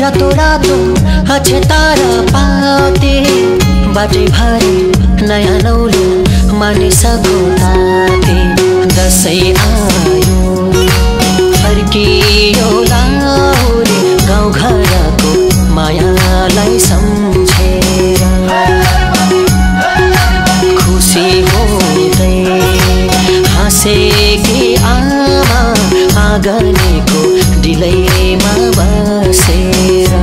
रातो रातो अक्षतारा पाते बाटे भरि नयाँ नौलो मानिसको ताते दसैँ आयो फर्कियो लाहुरे गाउँ घरको मायालाई सम्झेर खुसी हुँदै हाँसेकी आमा आँगनको डिलैमा बसेर